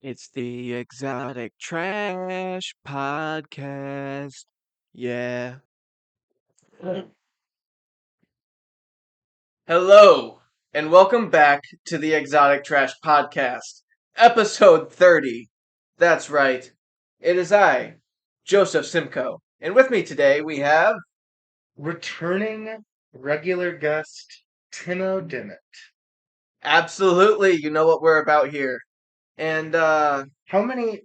It's the Exotic Trash Podcast. Yeah. Hello, and welcome back to the Exotic Trash Podcast, episode 30. That's right. It is I, Joseph Simcoe. And with me today we have. Returning regular guest Timo Demith. Absolutely, you know what we're about here. And, How many?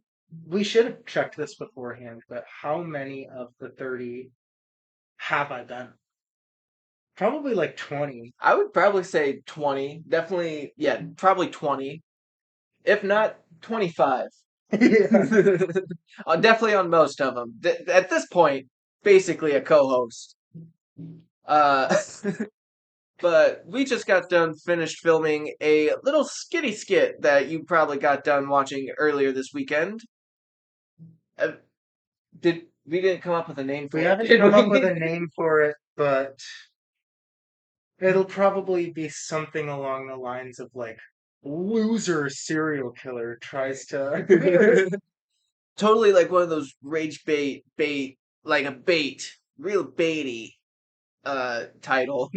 We should have checked this beforehand, but how many of the 30 have I done? Probably like 20. I would probably say 20. Definitely, yeah, probably 20. If not 25. Yeah. Definitely on most of them. At this point, basically a co-host. Uh, but we just got done finished filming a little skitty skit that you probably got done watching earlier this weekend. Uh, did we didn't come up with a name We for it, haven't did come up with we? a name for it, but it'll probably be something along the lines of like loser serial killer tries to. Totally like one of those rage bait, like a real baity title.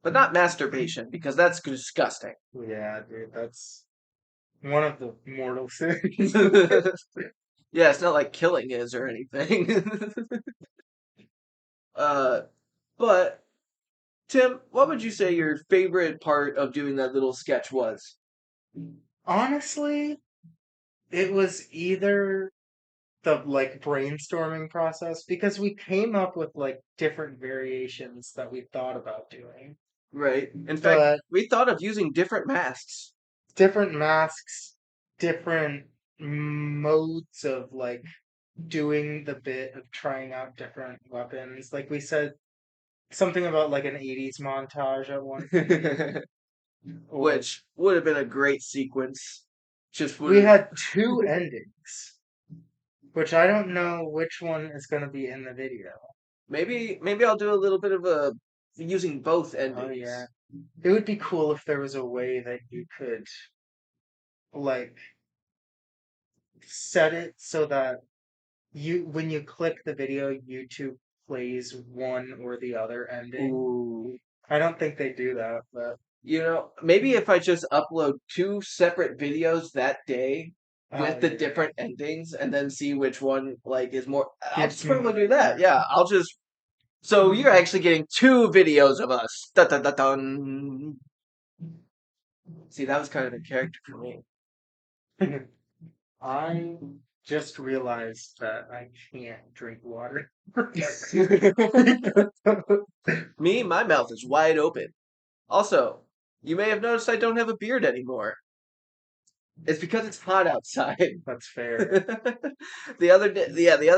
But not masturbation, because that's disgusting. Yeah, dude, that's one of the mortal sins. Yeah, it's not like killing is or anything. uh, but Tim, what would you say your favorite part of doing that little sketch was? Honestly, it was either the like brainstorming process because we came up with like different variations that we thought about doing. Right. In fact, But we thought of using different masks. different masks, different modes of like doing the bit of trying out different weapons. Like we said something about like an 80s montage at one point. Or Which would have been a great sequence. Just we would had two endings, which I don't know which one is going to be in the video. maybe I'll do a little bit of a using both Oh yeah. endings. It would be cool if there was a way that you could like set it so that you when you click the video, YouTube plays one or the other ending. Ooh. I don't think they do that, but Maybe if I just upload two separate videos that day oh with the yeah. different endings and then see which one like is more. I'll Gets just probably more do that. Yeah, I'll just. So you're actually getting two videos of us. Dun, dun, dun, dun. See, that was kind of a character for me. I just realized that I can't drink water. Me, my mouth is wide open. Also, you may have noticed I don't have a beard anymore. It's because it's hot outside. That's fair. The other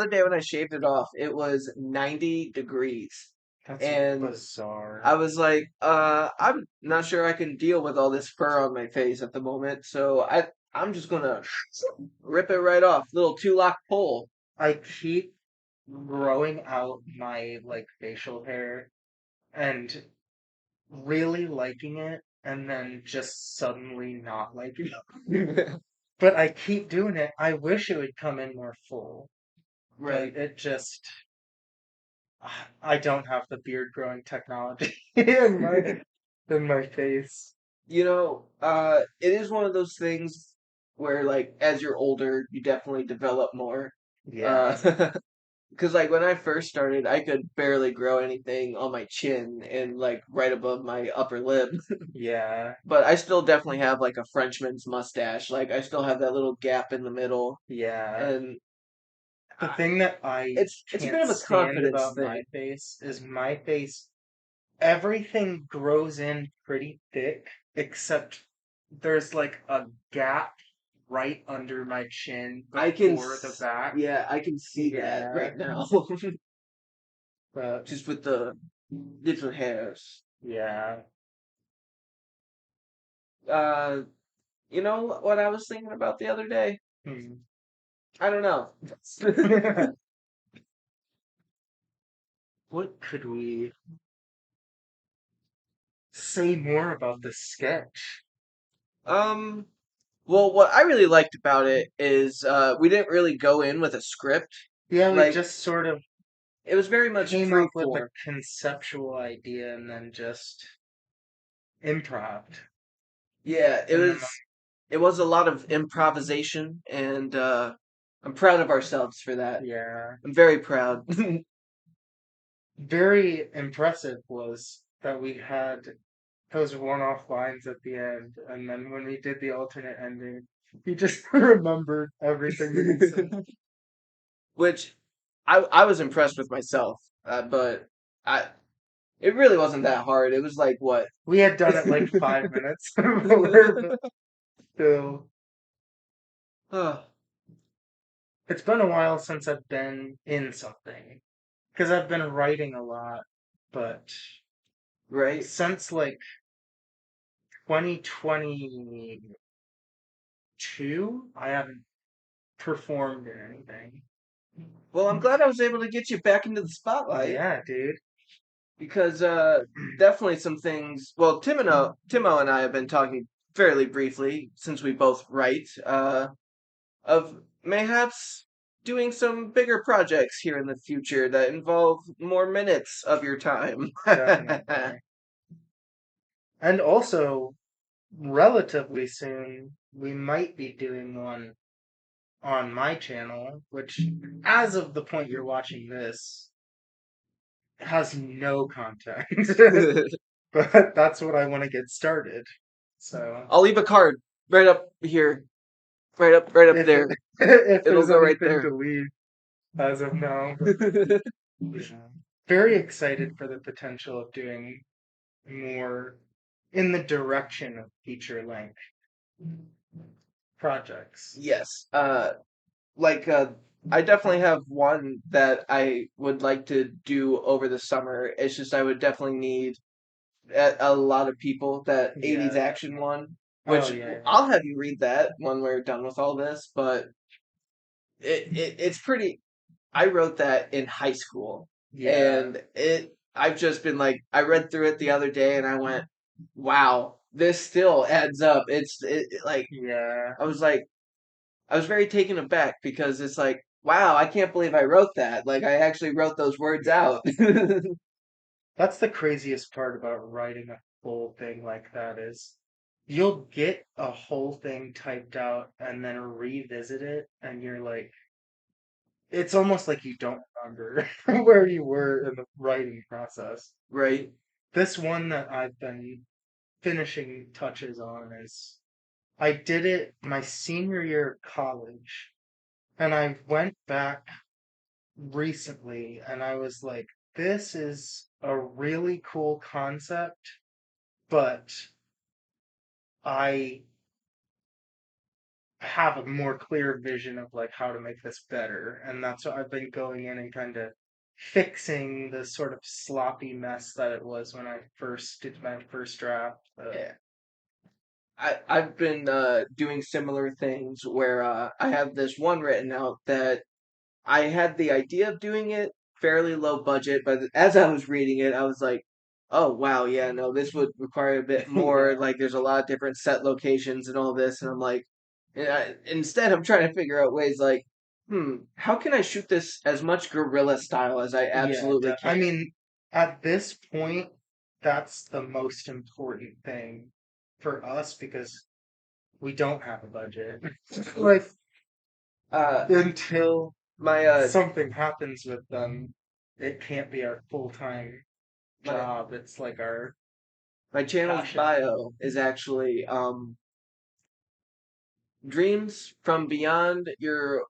day when I shaved it off, it was 90 degrees. That's And bizarre. I was like, I'm not sure I can deal with all this fur on my face at the moment, so I'm just gonna rip it right off. Little two-lock pull. I keep growing out my like facial hair and really liking it and then just suddenly not liking it. But I keep doing it. I wish it would come in more full, but Right. it just I don't have the beard growing technology in my face. It is one of those things where like as you're older, you definitely develop more. Yeah. Uh Because like when I first started, I could barely grow anything on my chin and like right above my upper lip. Yeah. But I still definitely have like a Frenchman's mustache. Like I still have that little gap in the middle, Yeah. and The I, thing that I it's a bit can't of a stand confidence about my thing. face is my face everything grows in pretty thick, except there's like a gap right under my chin before the back. Yeah, I can see that Yeah, right now, but just with the little hairs. yeah. Uh, you know what I was thinking about the other day? Hmm. I don't know. What could we say more about this sketch? Um, Well, what I really liked about it is we didn't really go in with a script. Yeah, we Like just sort of it was very much came free up with a form. conceptual idea and then just improv Yeah, it in the was it was a lot of improvisation, and I'm proud of ourselves for that. yeah. I'm very proud. Very impressive was that we had those one-off lines at the end, and then when we did the alternate ending, he just remembered everything that he said. Which I was impressed with myself, but I it really wasn't that hard. It was like what? We had done it like 5 minutes before, but still. Oh, It's been a while since I've been in something, because I've been writing a lot, but right. since like 2022, I haven't performed in anything. Well, I'm glad I was able to get you back into the spotlight Yeah, dude. because definitely some things. Well, Timo and I have been talking fairly briefly since we both write of mayhaps doing some bigger projects here in the future that involve more minutes of your time. Definitely. And also, relatively soon, we might be doing one on my channel, which, as of the point you're watching this, has no content. But that's what I want to get started. So, I'll leave a card right up here, right up if there. if It'll there's go right anything there. to leave as of now, but yeah. Very excited for the potential of doing more in the direction of feature length projects. Yes. Like I definitely have one that I would like to do over the summer. It's just I would definitely need a lot of people. That '80s Yeah. action one, Oh which yeah, yeah. I'll have you read that when we're done with all this. But it's pretty. I wrote that in high school, Yeah. and I've just been like I read through it the other day, and I went, "Wow, this still adds up." Like Yeah. I was like I was very taken aback because it's like, wow, I can't believe I wrote that. Like I actually wrote those words Yeah. out. That's the craziest part about writing a full thing like that is you'll get a whole thing typed out and then revisit it and you're like it's almost like you don't remember where you were in the writing process. Right. This one that I've been finishing touches on is I did it my senior year of college and I went back recently and I was like, this is a really cool concept, but I have a more clear vision of like how to make this better. And that's what I've been going in and kind of fixing the sort of sloppy mess that it was when I first did my first draft. Yeah. I've been doing similar things where I have this one written out that I had the idea of doing it fairly low budget, but as I was reading it, I was like, oh wow, yeah, no, this would require a bit more. Yeah, Like, there's a lot of different set locations and all this, and I'm like, instead, I'm trying to figure out ways like, how can I shoot this as much guerrilla style as I yeah. absolutely I can? mean, at this point, that's the most important thing for us because we don't have a budget. Like Uh, until my something happens with them, it can't be our full-time my job. It's like our my channel's passion. bio is actually dreams from beyond your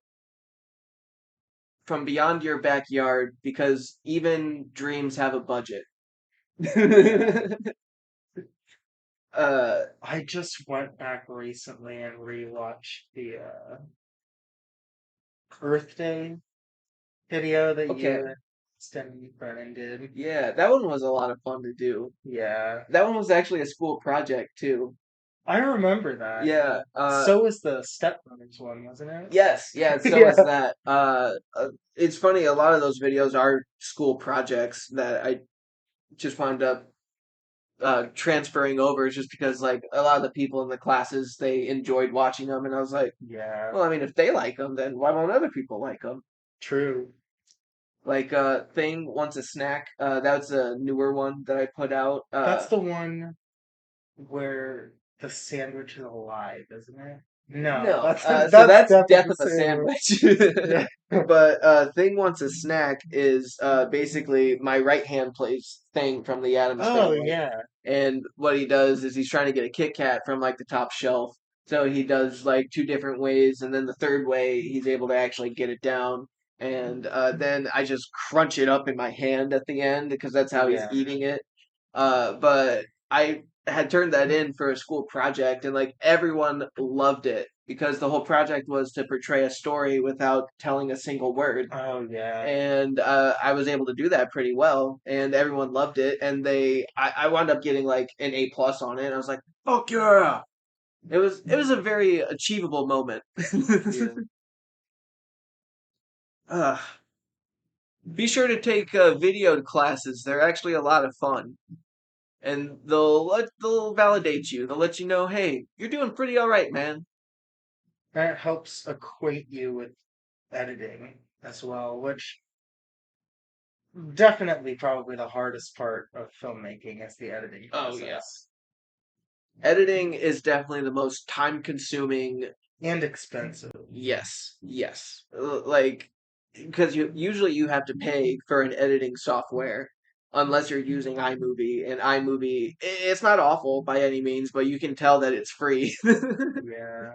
backyard because even dreams have a budget. Yeah. uh I just went back recently and rewatched the Earth Day video that you okay. and Stan Brennan did. Yeah, that one was a lot of fun to do. Yeah. That one was actually a school project too. I remember that. Yeah, So was the Step Brothers one, wasn't it? yes, yeah, so is Yeah. that. It's funny, a lot of those videos are school projects that I just wound up transferring over just because like a lot of the people in the classes they enjoyed watching them, and I was like, Yeah, well, I mean, if they like them, then why won't other people like them? true. Like Thing Wants a Snack. That's a newer one that I put out. That's the one where the sandwich is alive, isn't it? No, No, so that's that's Death of Death the of a Sandwich. Sandwich. Yeah. But Thing Wants a Snack is basically my right hand plays Thing from the Addams Oh Family. yeah. And what he does is he's trying to get a Kit Kat from like the top shelf. So he does like two different ways, and then the third way he's able to actually get it down. And then I just crunch it up in my hand at the end because that's how he's Yeah. eating it. But I had turned that in for a school project, and like everyone loved it because the whole project was to portray a story without telling a single word. Oh yeah. And I was able to do that pretty well, and everyone loved it. And I wound up getting like an A+ on it. And I was like, "Fuck yeah!" It was a very achievable moment. Yeah. uh, be sure to take video classes. They're actually a lot of fun, and they'll validate you. They'll let you know, hey, you're doing pretty all right, man. That helps acquaint you with editing as well, which definitely probably the hardest part of filmmaking is the editing Oh yeah. process. Editing is definitely the most time consuming. And expensive. Yes, yes. Like because you usually you have to pay for an editing software unless you're using iMovie, and iMovie it's not awful by any means, but you can tell that it's free Yeah.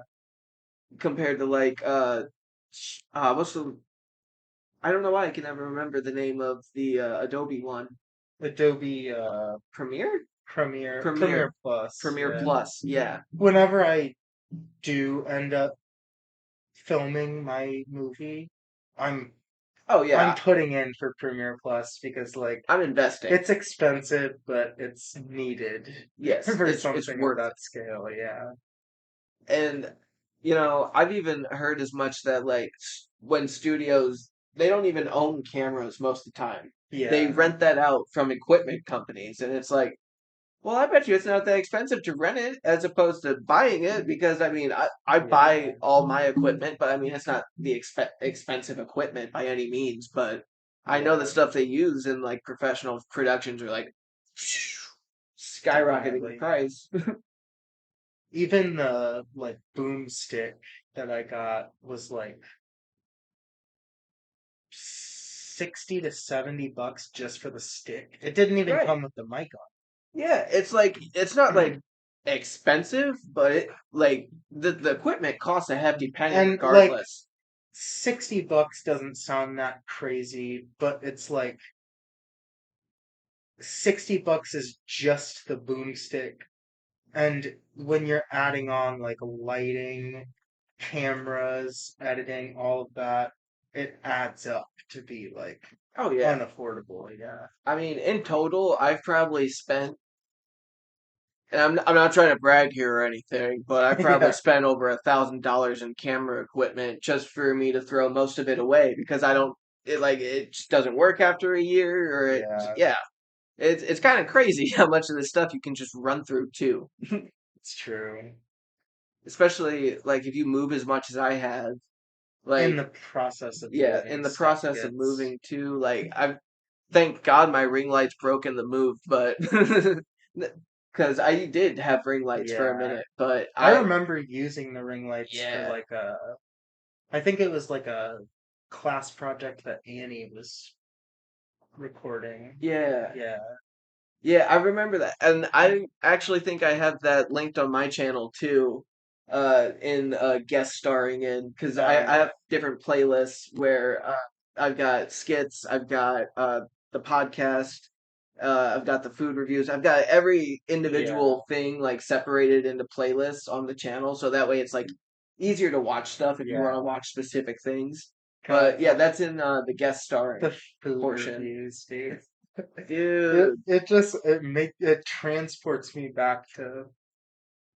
compared to like what's the I don't know why I can never remember the name of the Adobe one. Adobe Premiere? Premiere Premiere. Plus. Premiere Yeah. Plus. Yeah. Whenever I do end up filming my movie, I'm Oh I'm yeah. putting in for Premiere Plus because like I'm investing. it's expensive, but it's needed Yes, for it's something of worth that it. scale. Yeah. And I've even heard as much that like when studios they don't even own cameras most of the time. They Yeah. rent that out from equipment companies, and it's like, well, I bet you it's not that expensive to rent it as opposed to buying it because I mean, I buy Yeah. all my equipment, but I mean, it's not the expensive equipment by any means, but I know the Yeah. stuff they use in like professional productions are like skyrocketing in Definitely. price. Even the like boomstick that I got was like 60 to 70 bucks just for the stick. It didn't even Right. come with the mic Yeah, it's like it's not like on. expensive, but it like the equipment costs a hefty penny And like regardless. 60 bucks doesn't sound that crazy, but it's like 60 bucks is just the boomstick. And when you're adding on like lighting, cameras, editing, all of that, it adds up to be like Oh yeah. unaffordable. Yeah. I mean, in total, I've probably spent, and I'm not trying to brag here or anything, but I probably Yeah. spent over $1,000 in camera equipment just for me to throw most of it away because I don't it just doesn't work after a year or Yeah. yeah. It's kind of crazy how much of this stuff you can just run through too. It's true. Especially like if you move as much as I have, In like the process of yeah, moving, in the stuff process of gets. moving too, like I've thank God my ring lights broke in the move, but because I did have ring lights for a Yeah. minute, but I remember using the ring lights for yeah, like I think it was like a class project that Annie was recording. yeah, Yeah. yeah, I remember that, and I actually think I have that linked on my channel too, in guest starring in because I Yeah. have different playlists where I've got skits, I've got the podcast, I've got the food reviews, I've got every Yeah. individual thing like separated into playlists on the channel, so that way it's like easier to watch stuff if you want to Yeah. watch specific things. God, But yeah, that's in the guest the starring food portion, reviews, dude. dude. It transports me back to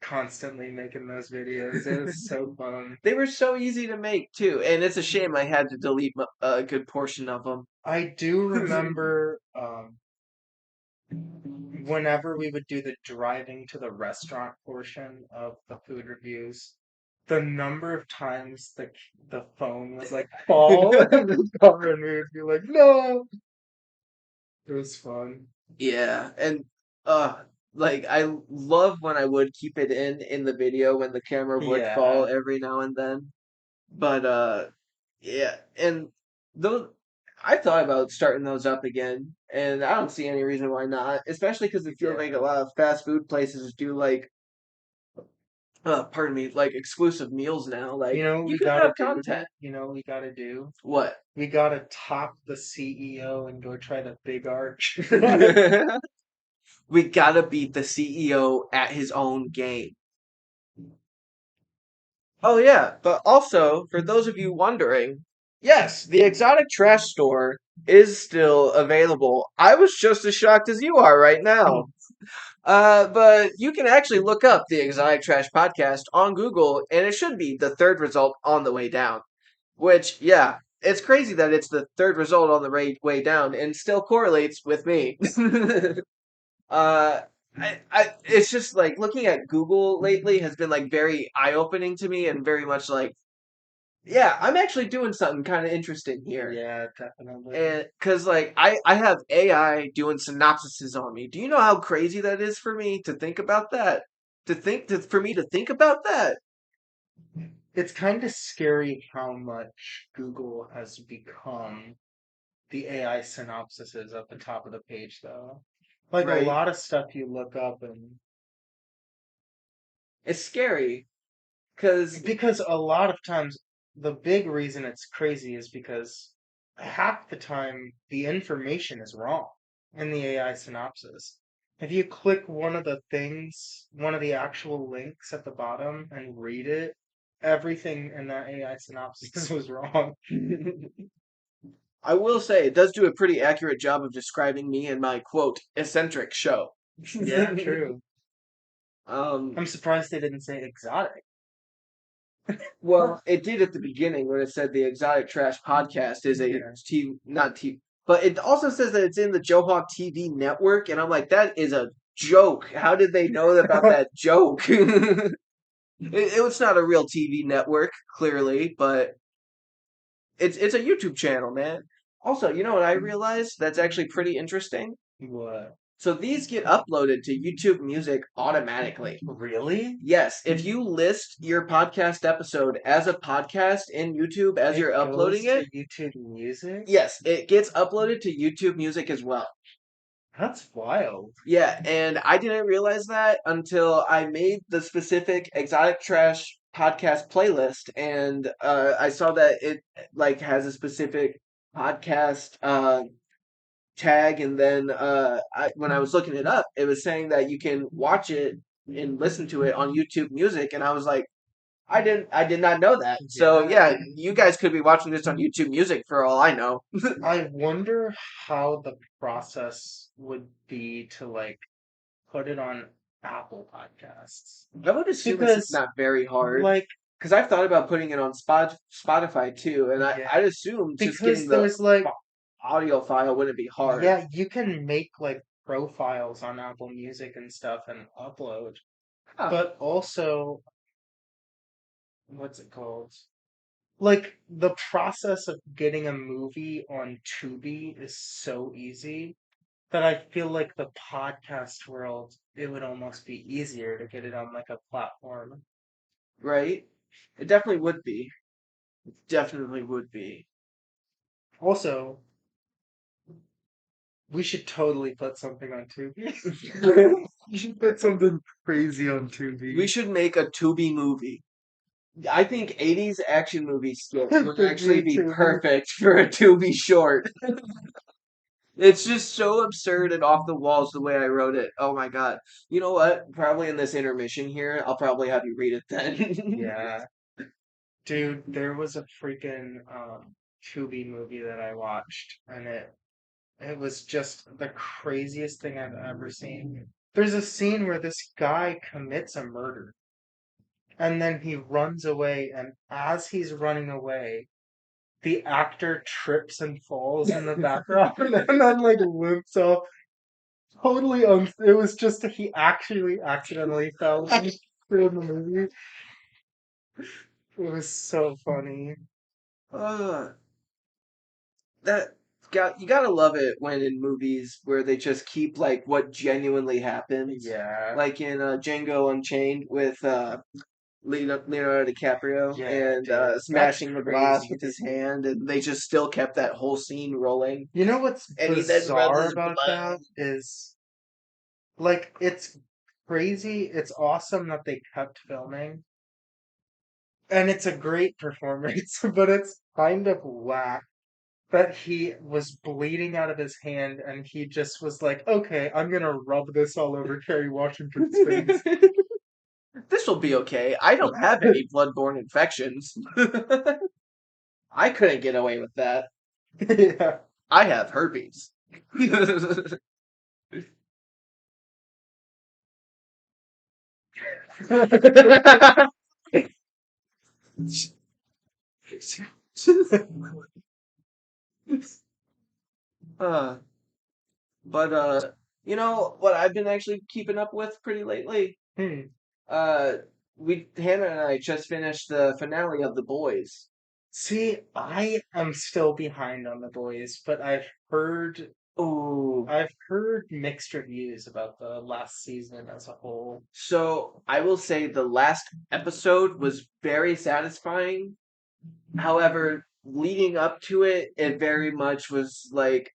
constantly making those videos. It was so fun. They were so easy to make too, and it's a shame I had to delete a good portion of them. I do remember whenever we would do the driving to the restaurant portion of the food reviews, the number of times the phone was like fall in the car and we would be like, no. It was fun. Yeah, and uh like I love when I would keep it in the video when the camera would fall Yeah. every now and then. But yeah, and those I thought about starting those up again, and I don't see any reason why not, especially because it feels like a Yeah. lot of fast food places do like pardon me, like exclusive meals now. You Like know what you we could gotta have do, content. dude? You know what we gotta do? What? We gotta top the CEO and go try the big arch. We gotta beat the CEO at his own game. Oh yeah, but also for those of you wondering, yes, the exotic trash store is still available. I was just as shocked as you are right now. But you can actually look up the Exotic Trash Podcast on Google, and it should be the third result on the way down. Which, yeah, it's crazy that it's the third result on the way down and still correlates with me. uh, it's just like looking at Google lately has been like very eye opening to me and very much like, yeah, I'm actually doing something kind of interesting here. Yeah, definitely. And because like I have AI doing synopsises on me. Do you know how crazy that is for me to think about that? For me to think about that? It's kind of scary how much Google has become the AI synopsises at the top of the page, though. Like a Right? lot of stuff you look up and It's scary because because a lot of times the big reason it's crazy is because half the time the information is wrong in the AI synopsis. If you click one of the things, one of the actual links at the bottom and read it, everything in that AI synopsis was wrong. I will say it does do a pretty accurate job of describing me and my quote eccentric show. Yeah, true. um, I'm surprised they didn't say exotic. well, it did at the beginning when it said the Exotic Trash Podcast is a Yeah. not T, but it also says that it's in the Johawk TV network, and I'm like, that is a joke. How did they know about that joke? It's not a real TV network, clearly, but it's a YouTube channel, man. Also, you know what I realized that's actually pretty interesting? What? So these get uploaded to YouTube Music automatically. Really? Yes, if you list your podcast episode as a podcast in YouTube as It you're uploading goes to it, YouTube Music? yes, it gets uploaded to YouTube Music as well. That's wild. Yeah, and I didn't realize that until I made the specific Exotic Trash podcast playlist, and I saw that it like has a specific podcast tag, and then when I was looking it up, it was saying that you can watch it and listen to it on YouTube Music, and I was like, I did not know that. So Yeah. yeah, you guys could be watching this on YouTube Music for all I know. I wonder how the process would be to like put it on Apple Podcasts. I would assume it's Because not very hard. like Because I've thought about putting it on Spotify too, and yeah, I'd assume just because getting the there's like audio file wouldn't be hard. yeah, you can make like profiles on Apple Music and stuff and upload. Huh, But also, what's it called? Like the process of getting a movie on Tubi is so easy that I feel like the podcast world, it would almost be easier to get it on like a platform. right? It definitely would be. Definitely would be. Also, we should totally put something on Tubi. You should put something crazy on We Tubi. should make a Tubi movie. I think 80s action movie skits would Put me actually on be Tubi. perfect for a Tubi short. It's just so absurd and off the walls the way I wrote it. Oh my God. You know what? Probably in this intermission here, I'll probably have you read it then. Yeah. Dude, there was a freaking Tubi movie that I watched and it was just the craziest thing I've ever seen. There's a scene where this guy commits a murder and then he runs away, and as he's running away, the actor trips and falls in the background and then like limps off. totally it was just he actually accidentally fell through the movie. It was so funny. Uh, that you gotta love it when in movies where they just keep like what genuinely happens, Yeah. like in Django Unchained with Leonardo DiCaprio Yeah, and dude. That's smashing the glass crazy. with his hand, and they just still kept that whole scene rolling. You know what's And he then rubs bizarre his about blood. that is like it's crazy, it's awesome that they kept filming, and it's a great performance, but it's kind of whack that he was bleeding out of his hand and he just was like, okay, I'm gonna rub this all over Kerry Washington's face. This will be okay. I don't have any bloodborne infections. I couldn't get away with that. Yeah. I have herpes. uh, but you know what I've been actually keeping up with pretty lately? Hmm. Uh, Hannah and I just finished the finale of The Boys. See, I am still behind on the boys, but Oh, I've heard mixed reviews about the last season as a whole. so I will say the last episode was very satisfying. However, leading up to it, it very much was like,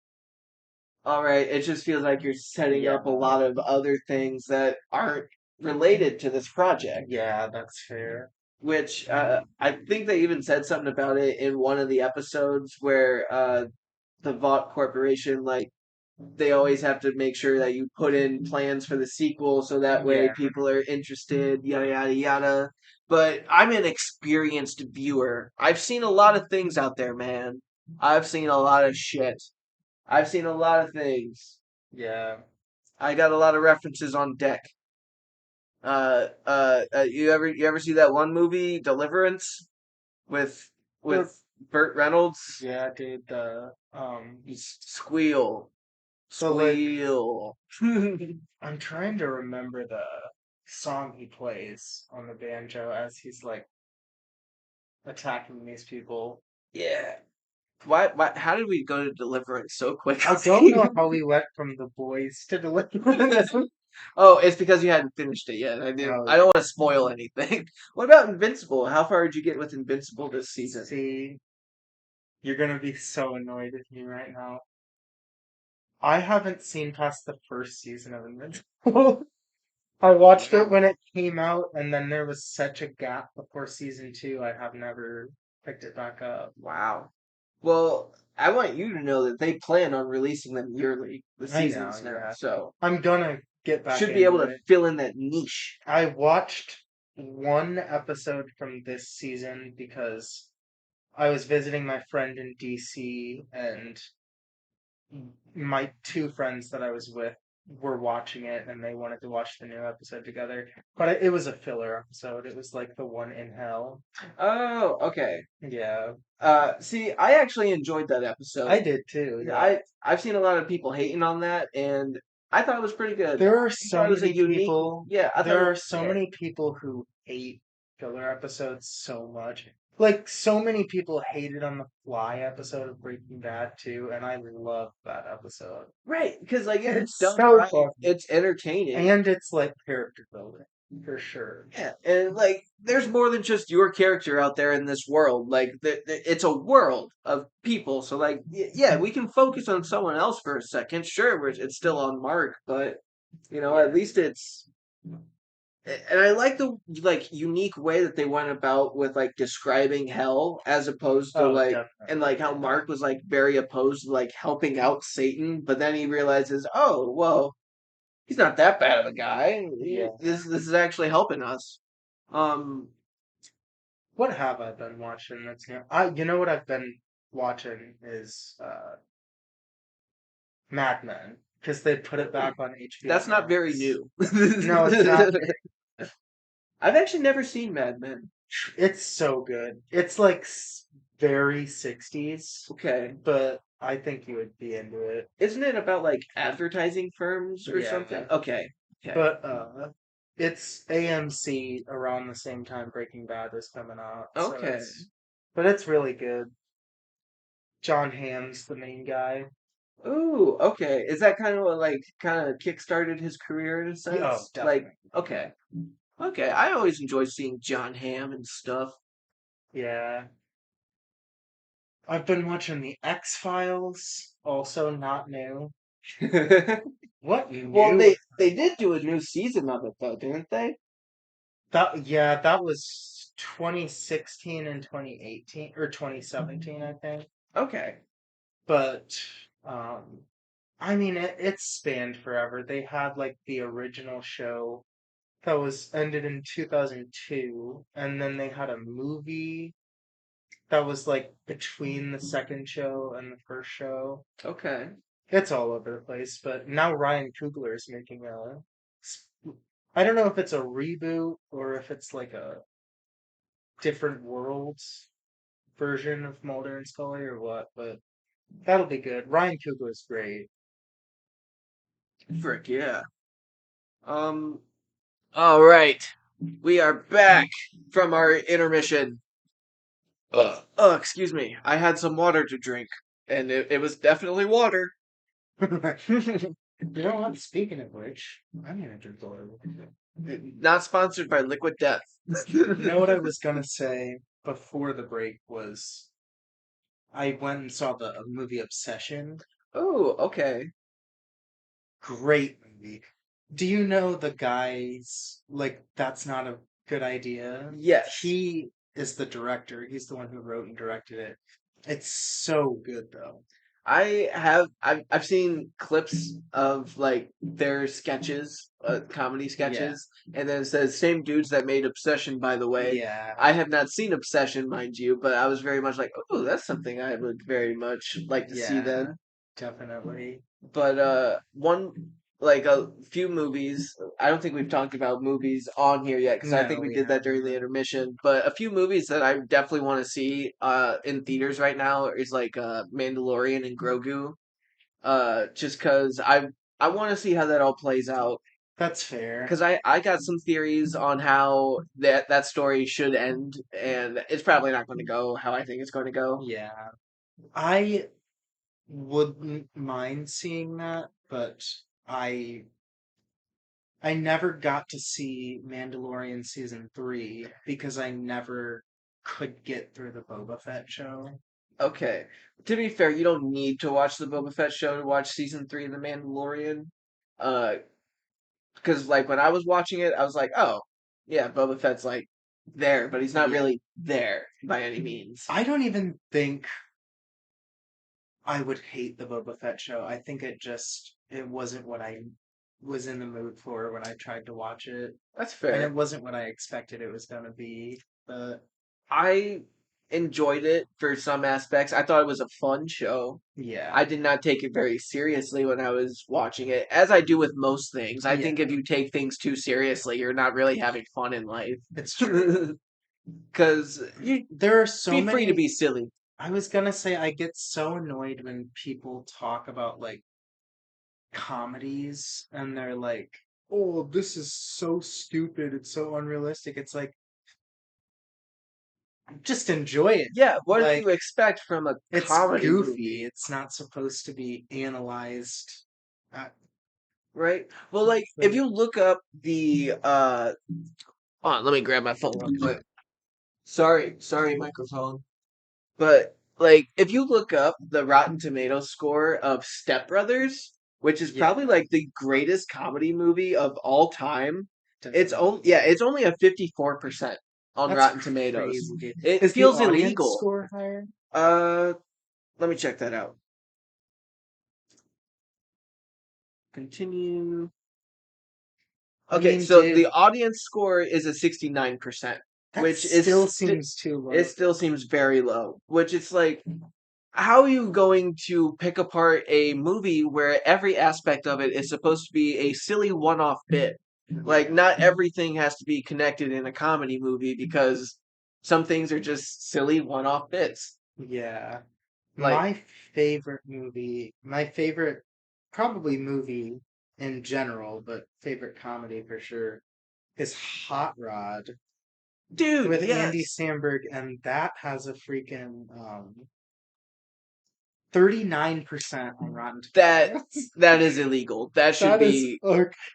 all right, it just feels like you're setting up a Yeah, lot of other things that aren't related to this project. yeah, that's fair. Which I think they even said something about it in one of the episodes where the Vought Corporation, like, they always have to make sure that you put in plans for the sequel so that way Yeah, people are interested, yada, yada, yada. But I'm an experienced viewer. I've seen a lot of things out there, man. I've seen a lot of shit. I've seen a lot of things. yeah. I got a lot of references on deck. You ever see that one movie, Deliverance, with The with Burt Reynolds? yeah, dude, Squeal, the like squeal. I'm trying to remember the song he plays on the banjo as he's like attacking these people. Yeah. Why? How did we go to Deliverance so I don't quickly? know how we went from the boys to Deliverance. Oh, it's because you hadn't finished it yet. Oh I don't want to spoil anything. What about Invincible? How far did you get with Invincible this season? see, you're gonna be so annoyed with me right now. I haven't seen past the first season of Invincible. I watched it when it came out, and then there was such a gap before season two. I have never picked it back up. Wow. Well, I want you to know that they plan on releasing them yearly, the I know, seasons now. yeah. So I'm gonna get back should be able into to it. fill in that niche. I watched one episode from this season because I was visiting my friend in DC, and my two friends that I was with were watching it, and they wanted to watch the new episode together. But it was a filler episode. It was like the one in hell. Oh, okay. Yeah, See, I actually enjoyed that I episode. did too. Yeah. I've seen a lot of people hating on that, and I thought it was pretty good. There are I thought so it was a many unique. people, Yeah, I thought it there was. are so Yeah. many people who hate filler episodes so much. Like, so many people hated on the Fly episode of Breaking Bad too, and I love that episode. Right, because like if it's It's done so right, fun. it's entertaining. And it's like character building, for sure. Yeah, and like there's more than just your character out there in this world. Like it's a world of people. So like yeah, we can focus on someone else for a second. Sure, it's still on Mark, but you know Yeah. at least it's. And I like the like unique way that they went about with like describing hell as opposed to Oh, like and like definitely. how Yeah. Mark was like very opposed to like helping out Satan, but then he realizes, oh well, he's not that bad of a guy. Yeah. This is actually helping us. Um, What have I been watching that's new? You know what I've been watching is Mad Men, because they put it back on HBO that's not very Max. new. No, it's not. I've actually never seen Mad Men. It's so good. It's like very 60s, Okay. but I think you would be into it. Isn't it about like advertising firms or something? Yeah. Okay. Okay. But it's AMC around the same time Breaking Bad was coming out, so Okay. it's really good. John Hamm's the main guy. Ooh, okay. Is that kind of what like kind of kickstarted his career in a Yeah, oh, sense? Like, definitely. okay. Okay. I always enjoy seeing John Hamm and stuff. Yeah. I've been watching the X-Files, also not new. What Well, new? they did do a new season of it though, didn't they? That was 2016 and 2018 or 2017, I think. Okay. But um I mean it's spanned forever. They had like the original show that was ended in 2002, and then they had a movie that was like between the second show and the first show. Okay. It's all over the place, but now Ryan Coogler is making a. I don't know if it's a reboot or if it's like a different worlds version of Mulder and Scully or what, but that'll be good. Ryan Coogler's great. Frick, yeah. Um, all right. We are back from our intermission. Oh, excuse me. I had some water to drink, and it was definitely water. You know what? Speaking of which, I'm gonna drink a little. Not sponsored by Liquid Death. You know what I was gonna say before the break was I went and saw the movie Obsession. Oh, okay. Great movie. Do you know the guys like that's not a good idea? Yes. He is the director. He's the one who wrote and directed it. It's so good though. I've seen clips of like their sketches, comedy Yeah. sketches, and then it says same dudes that made Obsession, by the way. Yeah. I have not seen Obsession, mind you, but I was very much like, oh, that's something I would very much like to see Yeah. then. Definitely. But one like a few movies. I don't think we've talked about movies on here yet because I think No, we we did that during the haven't. intermission. But a few movies that I definitely want to see in theaters right now is like Mandalorian and Grogu. Just because I want to see how that all plays out. That's fair. Because I got some theories on how that story should end, and it's probably not going to go how I think it's going to go. Yeah. I wouldn't mind seeing that, but I I never got to see Mandalorian season 3 because I never could get through the Boba Fett show. Okay. To be fair, you don't need to watch the Boba Fett show to watch season 3 of The Mandalorian. Uh, because like when I was watching it, I was like, oh, yeah, Boba Fett's like there, but he's not Yeah. really there by any means. I don't even think I would hate the Boba Fett show. I think it wasn't what I was in the mood for when I tried to watch it. That's And it fair. wasn't what I expected it was gonna be. But I enjoyed it for some aspects. I thought it was a fun show. I yeah. did not take it very seriously when I was watching it, as I do with most things. I Yeah, think if you take things too seriously, you're not really having fun in life. it's true. Because you There are so be free to many be silly. I was gonna say I get so annoyed when people talk about like comedies and they're like, "Oh, this is so stupid. It's so unrealistic." It's like just enjoy it. Yeah, what do Like you expect from a it's comedy goofy. movie, It's not supposed to be analyzed. Uh, right? Well, like if but you look up the hold on, let me grab my phone real quick. Sorry, microphone. But like if you look up the Rotten Tomatoes score of Step Brothers, which is yeah, probably like the greatest comedy movie of all time, definitely. it's only a 54% on That's Rotten Tomatoes. crazy. It Is the feels audience illegal. score higher? Uh let me check that out. Continue. I Okay, mean, so dude, the audience score is a 69%, that which is still seems too it low. still seems very low, which it's like how are you going to pick apart a movie where every aspect of it is supposed to be a silly one-off bit? Like, Yeah. not everything has to be connected in a comedy movie because some things are just silly one-off bits. Yeah. Like, My favorite, probably movie in general, but favorite comedy for sure, is Hot Rod dude, with Andy yes. Samberg, and that has a freaking 39% on Rotten That Tomatoes. that is illegal. That should That is be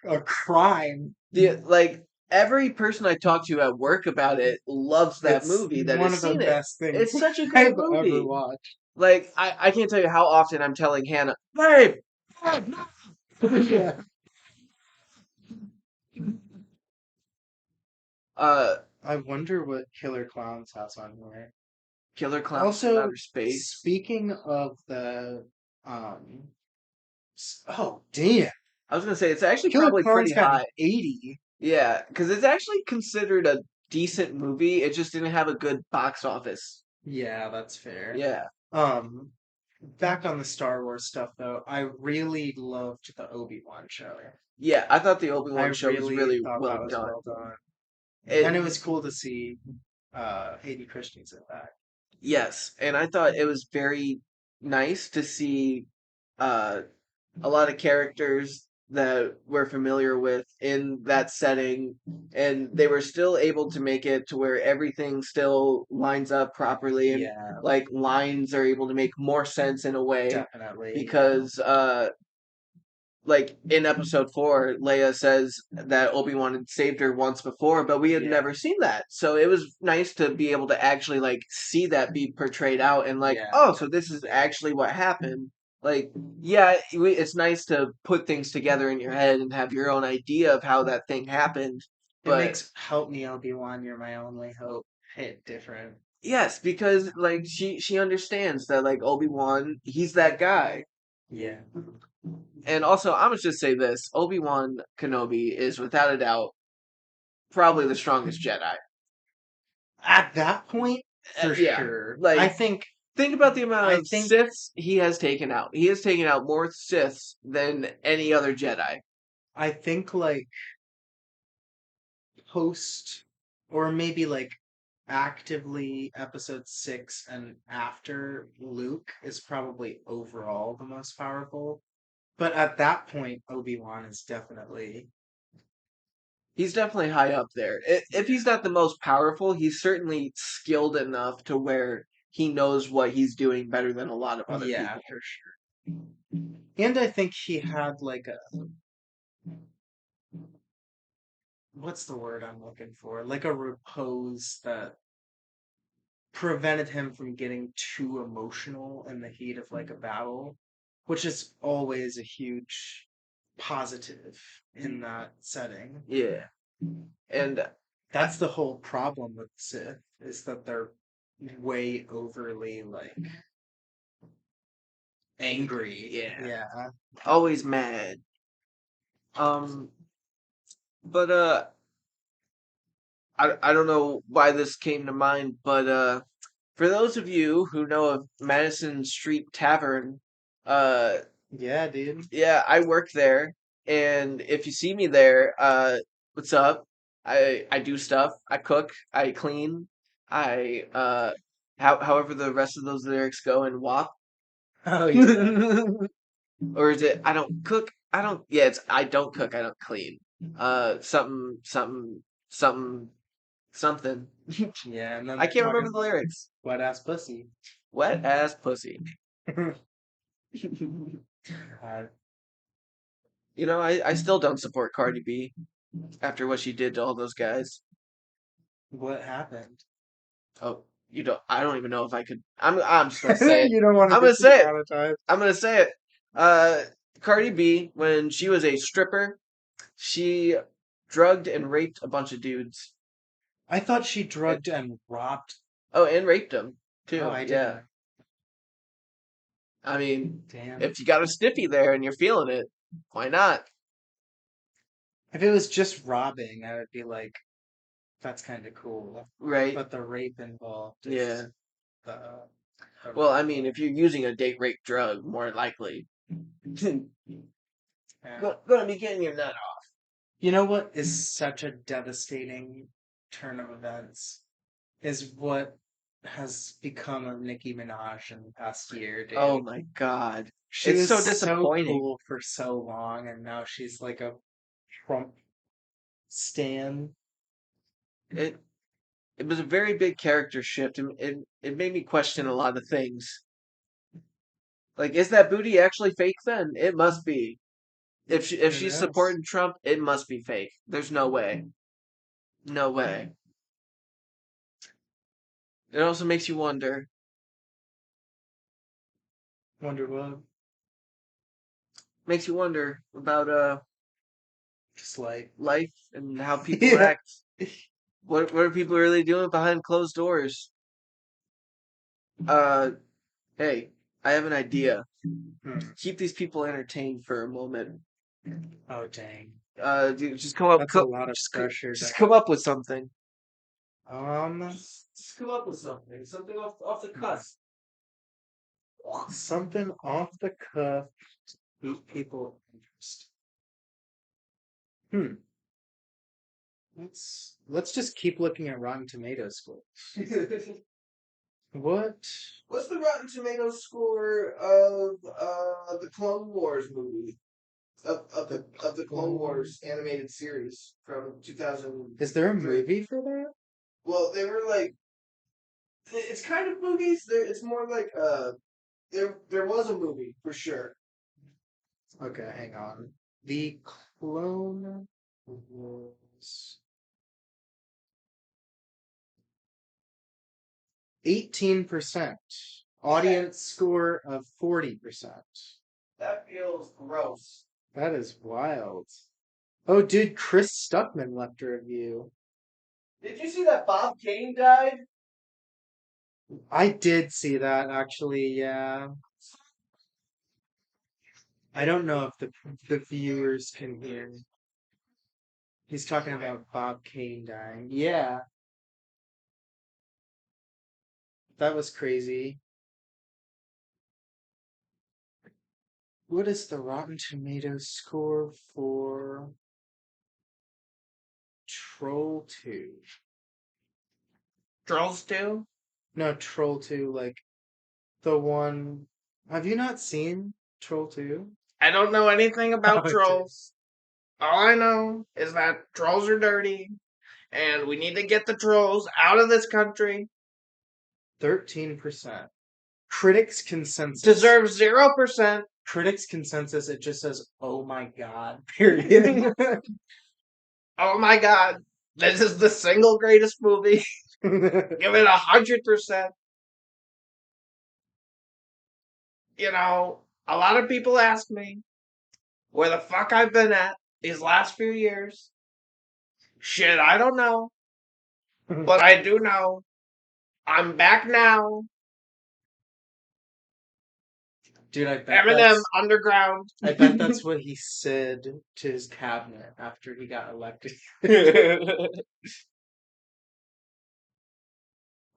a crime. the like every person I talk to at work about it loves that It's movie that one has of the seen it. best things It's such a good I've ever movie. watched. Like I can't tell you how often I'm telling Hannah, babe, babe, no. Yeah. uh I wonder what Killer Clowns has on here. Killer Clowns from Also, Outer Space. speaking of the oh damn, I was gonna say it's actually Killer probably Clowns pretty got an high. 80. Yeah, because it's actually considered a decent movie. It just didn't have a good box office. Yeah, that's fair. Yeah. Um, Back on the Star Wars stuff though, I really loved the Obi-Wan show. Yeah, I thought the I Obi-Wan show was really really thought well that was done. well done. And It it was cool to see Hayden Christensen back. Yes, and I thought it was very nice to see uh a lot of characters that we're familiar with in that setting, and they were still able to make it to where everything still lines up properly, and Yeah, like lines are able to make more sense in a way definitely. because like in episode 4, Leia says that Obi-Wan had saved her once before, but we had Yeah, never seen that. So it was nice to be able to actually like see that be portrayed out and like, yeah. oh, so this is actually what happened. Like, yeah, it's nice to put things together in your head and have your own idea of how that thing happened. It But makes Help Me Obi-Wan, You're My Only Hope hit different. yes, because like she understands that like Obi-Wan, he's that guy. Yeah. And also, I'm gonna just say this: Obi-Wan Kenobi is without a doubt probably the strongest Jedi. At that point, for Yeah, sure. like think about the amount I of think Siths he has taken out. He has taken out more Siths than any other Jedi. I think like post or maybe like actively episode 6 and after Luke is probably overall the most powerful. But at that point, Obi-Wan is definitely He's definitely high up there. If he's not the most powerful, he's certainly skilled enough to where he knows what he's doing better than a lot of other yeah, people. for sure. And I think he had like a what's the word I'm looking for? Like a repose that prevented him from getting too emotional in the heat of like a battle, which is always a huge positive in that setting. Yeah, and That's the whole problem with Sith is that they're way overly like angry. yeah, Yeah. always mad. Um, but I don't know why this came to mind, but for those of you who know of Madison Street Tavern, uh, Yeah, dude. yeah, I work there, and if you see me there, what's up? I do stuff. I cook. I clean. I however the rest of those lyrics go in WAP. Oh yeah. Or is it I don't cook, I don't yeah, it's I don't cook, I don't clean. Something something something something. Yeah, and then I they're can't remember talking the lyrics. wet ass pussy. Wet ass pussy. Uh, I still don't support Cardi B after what she did to all those guys. what happened? Oh, you don't I don't even know if I could I'm just gonna say it. You don't want to I'm get gonna say it. demonetized. I'm gonna say it. Uh Cardi B, when she was a stripper, she drugged and raped a bunch of dudes. I thought she drugged and robbed. Oh, and raped him Oh, too. I Yeah. didn't. I mean, Damn. if you got a stiffy there and you're feeling it, why not? If it was just robbing, I would be like, that's kind of cool. Right? But the rape involved Yeah. is the, the Well, red I mean, flag. if you're using a date rape drug, more likely Yeah. gonna be getting your nut off. You know what is such a devastating turn of events is what has become a Nicki Minaj in the past year, dude. Oh my god. She It's was so so disappointing. cool for so long, and now she's like a Trump stan. It it was a very big character shift, and it made me question a lot of things. Like, is that booty actually fake then? It must be. If Who she's knows? supporting Trump, it must be fake. There's no way. No way. It also makes you wonder. Wonder what? Makes you wonder about Just like life and how people yeah. act. What are people really doing behind closed doors? Uh, hey, I have an idea. Keep these people entertained for a moment. Oh dang. Just come up, That's a lot of pressure just to come up with something. um Just come up with something. Something off the cusp. something off the cuff to keep people interested. Hmm. Let's just keep looking at Rotten Tomatoes scores. What? What's the Rotten Tomatoes score of the Clone Wars movie? Of the Clone Wars animated series from 2003. Is there a movie for that? Well, they were like it's kind of movies. It's more like there was a movie for sure. Okay, hang on. The Clone Wars 18%. Audience score of 40%. That feels gross. That is wild. Oh, dude, Chris Stuckman left a review. Did you see that Bob Kane died? I did see that actually, yeah. I don't know if the viewers can hear. He's talking about Bob Kane dying. Yeah, that was crazy. What is the Rotten Tomatoes score for Troll 2? Trolls 2? No, Troll 2, like the one. Have you not seen Troll 2? I don't know anything about Oh, dude. trolls. All I know is that trolls are dirty, and we need to get the trolls out of this country. 13%. Critics consensus. Deserve 0%. Critics consensus, it just says, oh my god, period. Oh my god, this is the single greatest movie. Give it 100%. You know, a lot of people ask me where the fuck I've been at these last few years. Shit, I don't know. But I do know I'm back now. Dude, I bet Eminem Underground. I bet that's what he said to his cabinet after he got elected.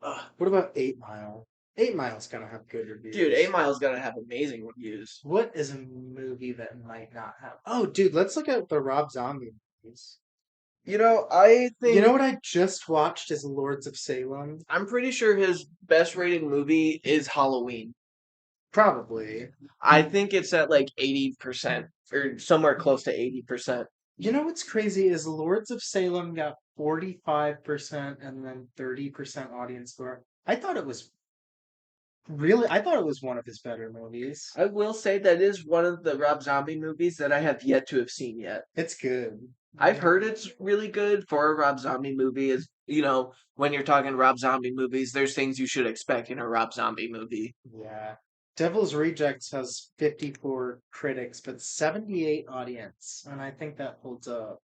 What about 8 Mile? 8 Mile's gonna have good reviews. Dude, 8 Mile's gotta have amazing reviews. What is a movie that might not have? Oh, dude, let's look at the Rob Zombie movies. You know, I think You know what I just watched is Lords of Salem? I'm pretty sure his best rated movie is Halloween. Probably. I think it's at like 80% or somewhere close to 80%. You know what's crazy is Lords of Salem got 45% and then 30% audience score. I thought it was one of his better movies. I will say that is one of the Rob Zombie movies that I have yet to have seen yet. It's good. I've heard it's really good for a Rob Zombie movie. Is when you're talking Rob Zombie movies, there's things you should expect in a Rob Zombie movie. Yeah. Devil's Rejects has 54 critics, but 78 audience, and I think that holds up.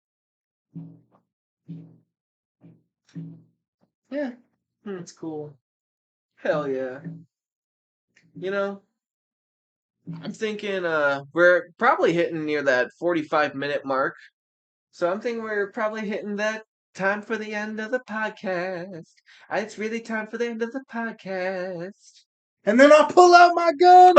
Yeah, that's cool. Hell yeah. You know, I'm thinking we're probably hitting near that 45-minute mark. So I'm thinking we're probably hitting that time for the end of the podcast. It's really time for the end of the podcast. And then I'll pull out my gun!